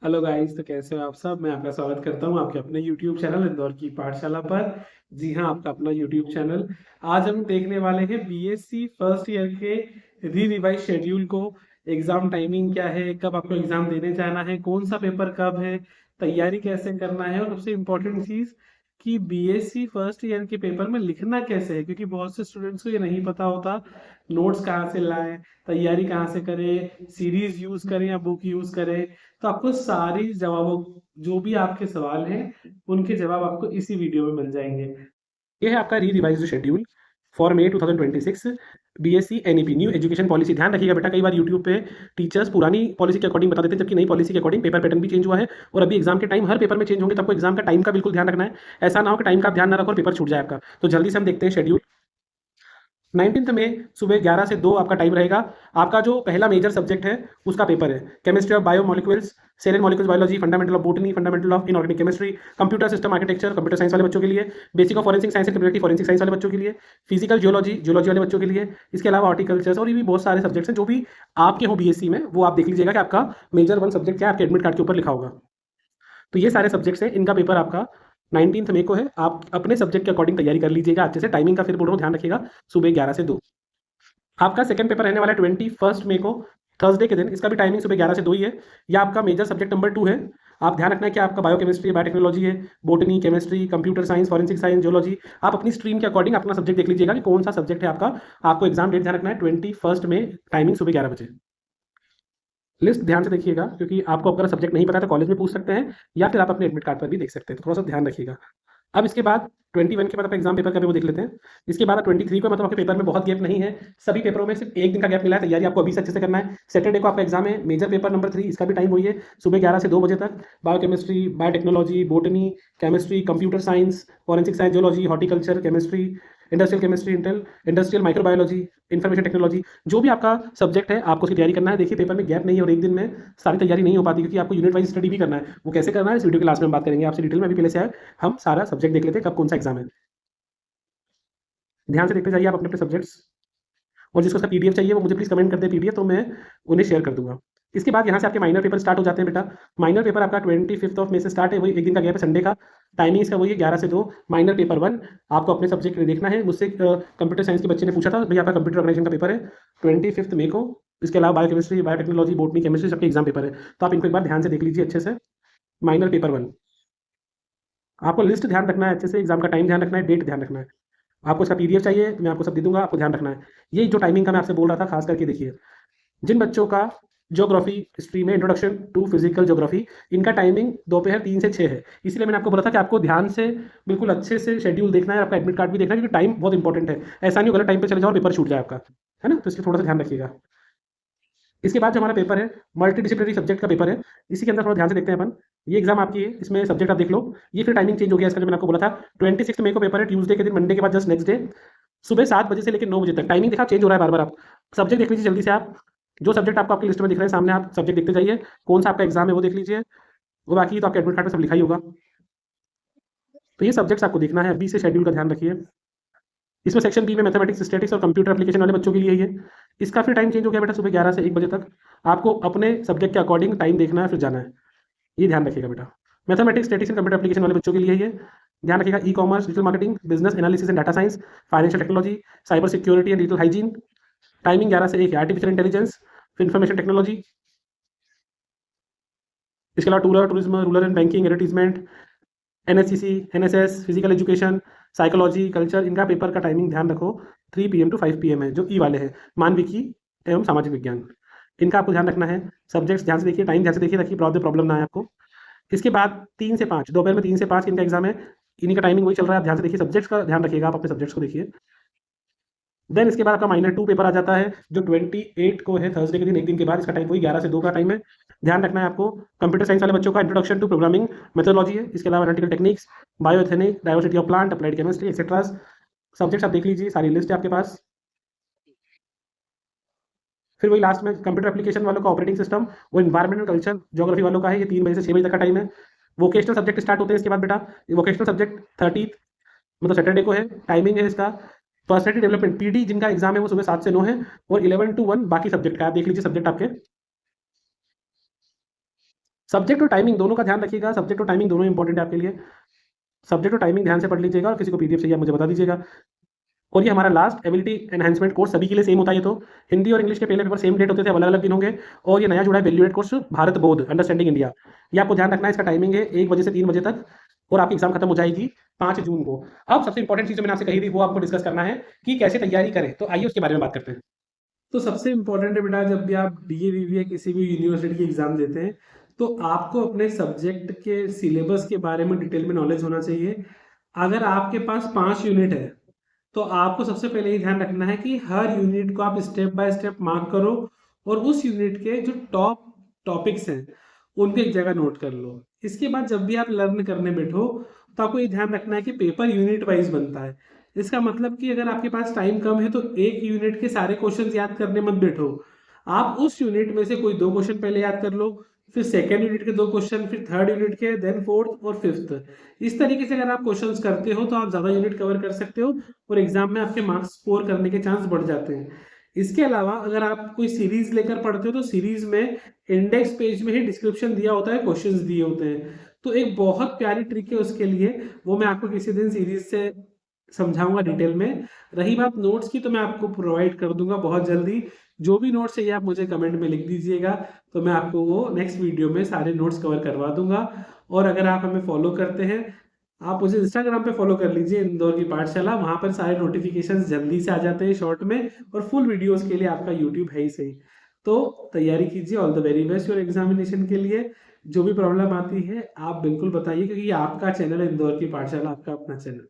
Hello guys, तो कैसे हो आप सब। मैं आपका स्वागत करता हूं आपके अपने YouTube चैनल इंदौर की पाठशाला पर। जी हां, आपका अपना YouTube चैनल। आज हम देखने वाले हैं बीएससी फर्स्ट ईयर के री रिवाइज शेड्यूल को। एग्जाम टाइमिंग क्या है, कब आपको एग्जाम देने जाना है, कौन सा पेपर कब है, तैयारी कैसे करना है, और सबसे इम्पोर्टेंट चीज़ कि बीएससी फर्स्ट ईयर के पेपर में लिखना कैसे है, क्योंकि बहुत से स्टूडेंट्स को ये नहीं पता होता। नोट्स कहाँ से लाएं, तैयारी कहाँ से करें, सीरीज यूज करें या बुक यूज करें। तो आपको सारी जवाबों, जो भी आपके सवाल हैं, उनके जवाब आपको इसी वीडियो में मिल जाएंगे। ये है आपका री revised schedule for may 2026 BSc NEP new education policy. ध्यान रखिएगा बेटा, कई बार यूट्यूब पे टीचर्स पुरानी पॉलिसी के अकॉर्डिंग बता देते हैं, जबकि नई पॉलिसी के अकॉर्डिंग पेपर पैटर्न भी चेंज हुआ है। और अभी एग्जाम के टाइम हर पेपर में चेंज होंगे, तो आपको एग्जाम का टाइम का बिल्कुल ध्यान रखना है। ऐसा ना हो कि टाइम का आप ध्यान ना रखो और पेपर छूट जाए आपका। तो जल्दी से हम देखते हैं शेड्यूल। 19 में सुबह 11 से 2 आपका टाइम रहेगा। आपका जो पहला मेजर सब्जेक्ट है उसका पेपर है chemistry of biomolecules, cell and molecules biology, fundamental of botany, fundamental of inorganic chemistry, computer system architecture computer science वाले बच्चों के लिए, basic of forensic science and computer forensic science वाले बच्चों के लिए, फिजिकल जियोलॉजी जियोलॉजी वाले बच्चों के लिए। इसके अलावा हॉर्टिकल्चर और ये भी बहुत सारे सब्जेक्ट्स हैं जो भी आपके हो बीएससी में, वो आप देख लीजिएगा कि आपका मेजर 1 सब्जेक्ट क्या है, आपके एडमिट कार्ड के ऊपर लिखा होगा। तो ये सारे सब्जेक्ट्स हैं, इनका पेपर आपका 19 मई को है। आप अपने सब्जेक्ट के अकॉर्डिंग तैयारी कर लीजिएगा अच्छे से। टाइमिंग का फिर बोल रहा हूँ, ध्यान रखिएगा, सुबह 11 से 2। आपका सेकंड पेपर रहने वाला है 21 मई को, थर्सडे के दिन। इसका भी टाइमिंग सुबह 11 से 2 ही है। यह आपका मेजर सब्जेक्ट नंबर 2 है। आप ध्यान रखना है कि आपका बायोकेमिस्ट्री बायोटेक्नोलॉजी है, botany chemistry computer science forensic science geology. आप अपनी स्ट्रीम के अकॉर्डिंग अपना सब्जेक्ट देख लीजिएगा कि कौन सा सब्जेक्ट है आपका। आपको एग्जाम डेट ध्यान रखना है 21 में, टाइमिंग सुबह 11 बजे। लिस्ट ध्यान से देखिएगा, क्योंकि आपको अगर सब्जेक्ट नहीं पता है तो कॉलेज में पूछ सकते हैं, या फिर आप अपने एडमिट कार्ड पर भी देख सकते हैं। तो थोड़ा सा ध्यान रखिएगा। अब इसके बाद 21 के बाद आप एग्जाम पेपर कब है वो देख लेते हैं। इसके बाद 23 को, मतलब आपके पेपर में बहुत गैप नहीं है। सभी पेपरों में सिर्फ एक दिन का गैप मिला है। तैयारी आपको अभी से अच्छे से करना है। सैटरडे को आपका एग्जाम है, मेजर पेपर नंबर 3। इसका भी टाइम वही है, सुबह 11 से 2 बजे तक। Biochemistry biotechnology botany chemistry computer science forensic science geology horticulture chemistry industrial chemistry industrial microbiology information technology, जो भी आपका सब्जेक्ट है आपको उसकी तैयारी करना है। देखिए, पेपर में गैप नहीं है और एक दिन में सारी तैयारी नहीं हो पाती, क्योंकि आपको यूनिट वाइज स्टडी भी करना है। वो कैसे करना है इस वीडियो के लास्ट में हम बात करेंगे आपसे डिटेल में। अभी पहले से है, हम सारा सब्जेक्ट देख लेते हैं कब कौन सा एग्जाम है। ध्यान से देखते जाइए आप अपने अपने सब्जेक्ट्स। और जिसको उसका पीडीएफ चाहिए वो मुझे प्लीज कमेंट कर दे पीडीएफ, तो मैं उन्हें शेयर कर दूंगा। इसके बाद यहाँ से आपके माइनर पेपर स्टार्ट हो जाते हैं बेटा। माइनर पेपर आपका 25 मई से स्टार्ट है, वही एक दिन का गैप है संडे का। टाइमिंग इसका वही है 11 से 2। माइनर पेपर 1 आपको अपने सब्जेक्ट देखना है। मुझसे कंप्यूटर साइंस के बच्चे ने पूछा था, भैया आपका कंप्यूटर ऑर्गेनाइजेशन का पेपर है 25 मई को। इसके अलावा बायोकेमिस्ट्री बायोटेक्नोलॉजी बोटनी केमिस्ट्री सबके एग्जाम पेपर है। तो आप इनको एक बार ध्यान से देख लीजिए अच्छे से। माइनर पेपर 1 आपको लिस्ट ध्यान रखना है अच्छे से, एग्जाम का टाइम ध्यान रखना है, डेट ध्यान रखना है। आपको इसका पीडीएफ चाहिए, मैं आपको सब दे दूंगा, आपको ध्यान रखना है। ये जो टाइमिंग का मैं आपसे बोल रहा था, खास करके देखिए, जिन बच्चों का ज्योग्राफी स्ट्रीम में इंट्रोडक्शन टू फिजिकल ज्योग्राफी, इनका टाइमिंग दोपहर 3 से 6 है। इसलिए मैंने आपको बोला था कि आपको ध्यान से बिल्कुल अच्छे से शेड्यूल देखना है, आपका एडमिट कार्ड भी देखना है, क्योंकि टाइम बहुत इंपॉर्टेंट है। ऐसा नहीं हो गलत टाइम पे चले जाओ और पेपर छूट जाए आपका, है ना। तो इसलिए थोड़ा सा ध्यान रखिएगा। इसके बाद जो हमारा पेपर है मल्टी डिसिप्लिनरी सब्जेक्ट का पेपर है। इसी के अंदर थोड़ा ध्यान से देखते हैं अपन। ये एग्जाम आपकी है, इसमें सब्जेक्ट आप देख लो। ये फिर टाइमिंग चेंज हो गया इसका, जो मैंने आपको बोला था 26 मई को पेपर है, ट्यूसडे के दिन, मंडे के बाद जस्ट नेक्स्ट डे, सुबह 7 बजे से लेकर 9 बजे तक। टाइमिंग देखा चेंज हो रहा है बार बार। आप सब्जेक्ट देख लीजिए जल्दी से। आप जो सब्जेक्ट आपको आपकी लिस्ट में दिख रहे हैं सामने, आप सब्जेक्ट देखते जाइए, कौन सा आपका एग्जाम है वो देख लीजिए। वो बाकी तो आपके एडमिट कार्ड में सब लिखा ही होगा। तो ये सब्जेक्ट्स आपको देखना है, अभी से शेड्यूल का ध्यान रखिए। इसमें सेक्शन बी में मैथमेटिक्स स्टैटिक्स और कंप्यूटर एप्लीकेशन वाले बच्चों के लिए ही है। इसका फिर टाइम चेंज हो गया बेटा, सुबह 11 से 1 बजे तक। आपको अपने सब्जेक्ट के अकॉर्डिंग टाइम देखना है, फिर जाना है। ये ध्यान रखिएगा बेटा। Mathematics statistics and computer application वाले बच्चों के लिए ये ध्यान रखिएगा। E commerce digital marketing business analysis and data science financial technology cyber security and digital hygiene. Timing 11 से 1 है। Artificial intelligence information technology. इसके अलावा tourism rural and banking advertisement NSCC NSS physical education psychology culture, इनका paper का timing ध्यान रखो 3 PM to 5 PM है, जो ई वाले हैं। मानविकी एवं सामाजिक विज्ञान, इनका आपको ध्यान रखना है। सब्जेक्ट्स ध्यान से देखिए, टाइम ध्यान से देखिए, ताकि प्रॉब्लम ना आए आपको। इसके बाद 3 से 5 दोपहर में 3 से 5 इनका एग्जाम है। इन्हीं का टाइमिंग वही चल रहा है, आप ध्यान से देखिए। सब्जेक्ट्स का ध्यान रखिएगा, आप अपने सब्जेक्ट्स को देखिए। देन इसके बाद आपका माइनर 2 पेपर आ जाता है, जो 28 को है, थर्सडे के दिन, एक दिन के बाद। इसका टाइम वही 11 से 2 का टाइम है। ध्यान रखना है आपको। कंप्यूटर साइंस वाले बच्चों का इंट्रोडक्शन टू प्रोग्रामिंग मेथोडोलॉजी है। इसके अलावा एनालिटिकल टेक्निक्स बायोएथेनिक diversity of plant applied chemistry etcetera subjects आप देख लीजिए, सारी लिस्ट है आपके पास। फिर वही लास्ट में कंप्यूटर एप्लीकेशन वालों का ऑपरेटिंग सिस्टम, वो इन्वायरमेंट कल्चर ज्योग्राफी वालों का है। ये 3 बजे से 6 बजे तक का टाइम है। वोकेशनल सब्जेक्ट स्टार्ट होते हैं इसके बाद बेटा। वोकेशनल सब्जेक्ट 30 मतलब सैटरडे को है। टाइमिंग है इसका पर्सनैलिटी डेवलपमेंट पीडी, जिनका एग्जाम है वो सुबह 7 से 9 है। और 11 to 1 बाकी सब्जेक्ट का आप देख लीजिए सब्जेक्ट आपके। सब्जेक्ट और टाइमिंग दोनों का ध्यान रखिएगा, सब्जेक्ट और टाइमिंग दोनों इंपॉर्टेंट है आपके लिए। सब्जेक्ट और टाइमिंग ध्यान से पढ़ लीजिएगा और किसी को पीडीएफ चाहिए आप मुझे बता दीजिएगा। और ये हमारा लास्ट एबिलिटी एनहांसमेंट कोर्स सभी के लिए सेम होता है। ये तो हिंदी और इंग्लिश के पहले पेपर सेम डेट होते थे, अब अलग अलग दिन होंगे। और ये नया जुड़ा है वैल्यूएट कोर्स भारत बोध अंडरस्टैंडिंग इंडिया। ये आपको ध्यान रखना है, इसका टाइमिंग है 1 बजे से 3 बजे तक और आपकी एग्जाम खत्म हो जाएगी 5 जून को। अब सबसे इंपॉर्टेंट चीज जो मैंने आपसे कही थी वो आपको डिस्कस करना है कि कैसे तैयारी करें, तो आइए उसके बारे में बात करते हैं। तो सबसे इम्पोर्टेंट है बेटा, जब भी आप डीए वीवी या किसी भी यूनिवर्सिटी की एग्जाम देते हैं तो आपको अपने सब्जेक्ट के सिलेबस के बारे में डिटेल में नॉलेज होना चाहिए। अगर आपके पास 5 यूनिट है तो आपको सबसे पहले ये ध्यान रखना है कि हर यूनिट को आप स्टेप बाय स्टेप मार्क करो और उस यूनिट के जो टॉप टॉपिक्स हैं उनको एक जगह नोट कर लो। इसके बाद जब भी आप लर्न करने बैठो तो आपको ये ध्यान रखना है कि पेपर यूनिट वाइज बनता है। इसका मतलब कि अगर आपके पास टाइम कम है तो एक यूनिट के सारे क्वेश्चंस याद करने मत बैठो। आप उस यूनिट में से कोई 2 क्वेश्चन पहले याद कर लो, फिर सेकेंड यूनिट के 2 क्वेश्चन, फिर थर्ड यूनिट के, देन फोर्थ और फिफ्थ। इस तरीके से अगर आप क्वेश्चंस करते हो तो आप ज्यादा यूनिट कवर कर सकते हो और एग्जाम में आपके मार्क्स स्कोर करने के चांस बढ़ जाते हैं। इसके अलावा अगर आप कोई सीरीज लेकर पढ़ते हो तो सीरीज में इंडेक्स पेज में ही डिस्क्रिप्शन दिया होता है, क्वेश्चंस दिए होते हैं। तो एक बहुत प्यारी ट्रिक है उसके लिए, वो मैं आपको किसी दिन सीरीज से समझाऊंगा डिटेल में। रही बात नोट्स की तो मैं आपको प्रोवाइड कर दूंगा बहुत जल्दी। जो भी नोट्स चाहिए आप मुझे कमेंट में लिख दीजिएगा, तो मैं आपको वो नेक्स्ट वीडियो में सारे नोट्स कवर करवा दूंगा। और अगर आप हमें फॉलो करते हैं, आप मुझे इंस्टाग्राम पे फॉलो कर लीजिए इंदौर की पाठशाला, वहां पर सारे नोटिफिकेशंस जल्दी से आ जाते हैं शॉर्ट में, और फुल वीडियोस के लिए आपका यूट्यूब है ही सही। तो तैयारी कीजिए, all the very best your examination के लिए। जो भी प्रॉब्लम आती है आप बिल्कुल बताइए, क्योंकि ये आपका चैनल है इंदौर की पाठशाला, आपका अपना चैनल।